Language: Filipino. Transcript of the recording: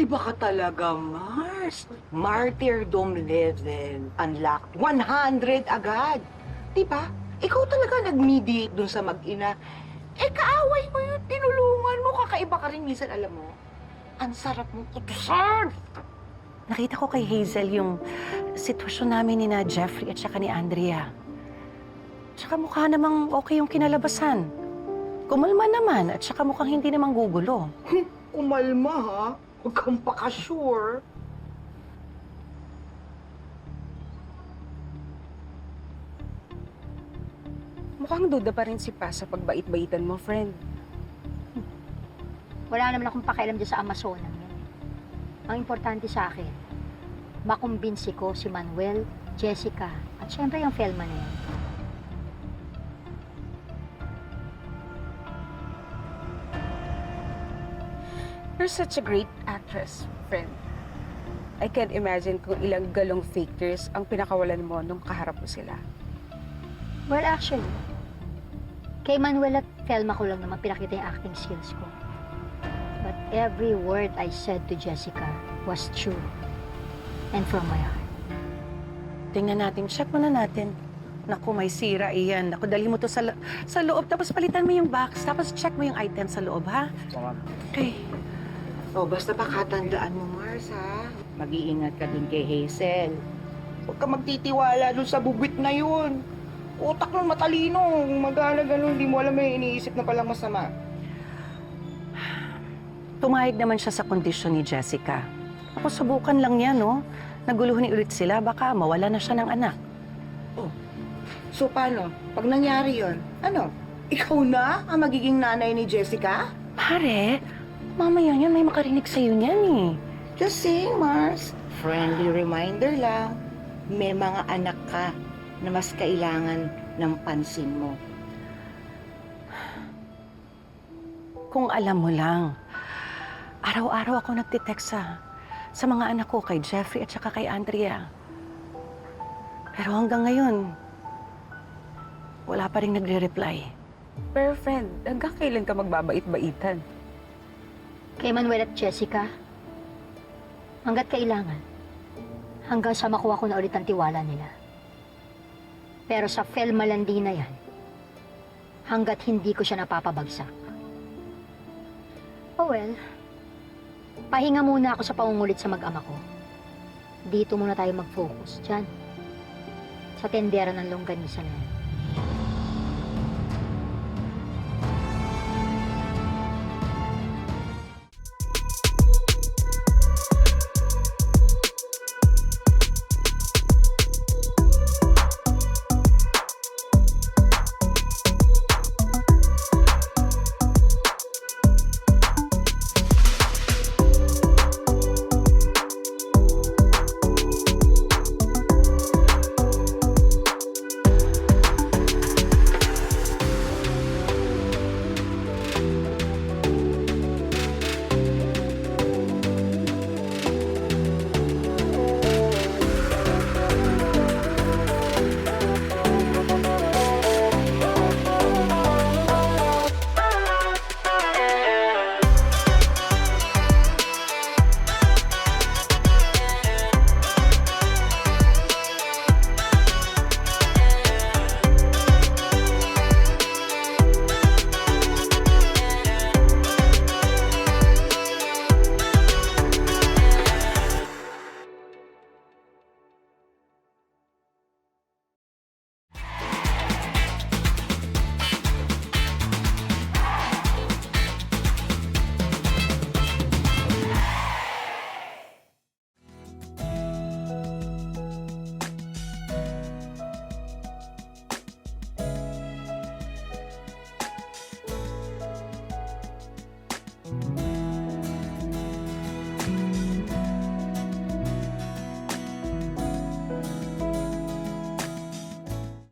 Iba ka talaga, Mars. Martyrdom level. Unlocked. 100 agad. Diba? Ikaw talaga nag-mediate dun sa mag-ina. Kaaway mo yun. Tinulungan mo. Kakaiba ka rin minsan, alam mo. Ang sarap mong kutusan. Nakita ko kay Hazel yung sitwasyon namin ni na Jeffrey at saka ni Andrea. Tsaka mukha namang okay yung kinalabasan. Kumalma naman at saka mukhang hindi namang gugulo. Kumalma, ha? Huwag kang pakasure. Mukhang duda pa rin si Pa sa pagbait-baitan mo, friend. Wala naman akong pakialam dyan sa Amazonan yan. Ang importante sa akin, makumbinsi ko si Manuel, Jessica, at syempre yung Felma na yan. You're such a great actress, friend. I can't imagine kung ilang galong fakers ang pinakawalan mo nung kaharap mo sila. Well, actually, kay Manuel at Felma ko lang naman pinakita yung acting skills ko. But every word I said to Jessica was true and from my heart. Tingnan natin, check muna natin. Naku, may sira iyan. Naku, dali mo to sa loob, tapos palitan mo yung box, tapos check mo yung item sa loob, ha? Okay. Basta pakatandaan mo, Mars, ha? Mag-iingat ka din kay Hazel. Huwag ka magtitiwala dun sa bubwit na yun. Utak nun matalino. Mag-aala ganun, hindi mo alam may iniisip na palang masama. Tumayag naman siya sa kondisyon ni Jessica. Ako, subukan lang yan, no? Naguluhan ulit sila, baka mawala na siya ng anak. So, paano? Pag nangyari yon, ano? Ikaw na ang magiging nanay ni Jessica? Pare, mamaya yan, may makarinig sa'yo niyan, eh. Just saying, Mars. Friendly reminder lang. May mga anak ka na mas kailangan ng pansin mo. Kung alam mo lang, araw-araw ako nagtitext sa mga anak ko, kay Jeffrey at saka kay Andrea. Pero hanggang ngayon, wala pa rin nagre-reply. Pero friend, hanggang kailan ka magbabait-baitan? Kay Manuel at Jessica, hanggat kailangan, hanggang sa makuha ko na ulit ang tiwala nila. Pero sa Felma Landi na yan, hanggat hindi ko siya napapabagsak. Oh well, pahinga muna ako sa pangungulit sa mag-ama ko. Dito muna tayo mag-focus, dyan. Sa tendera ng longganisa na yan.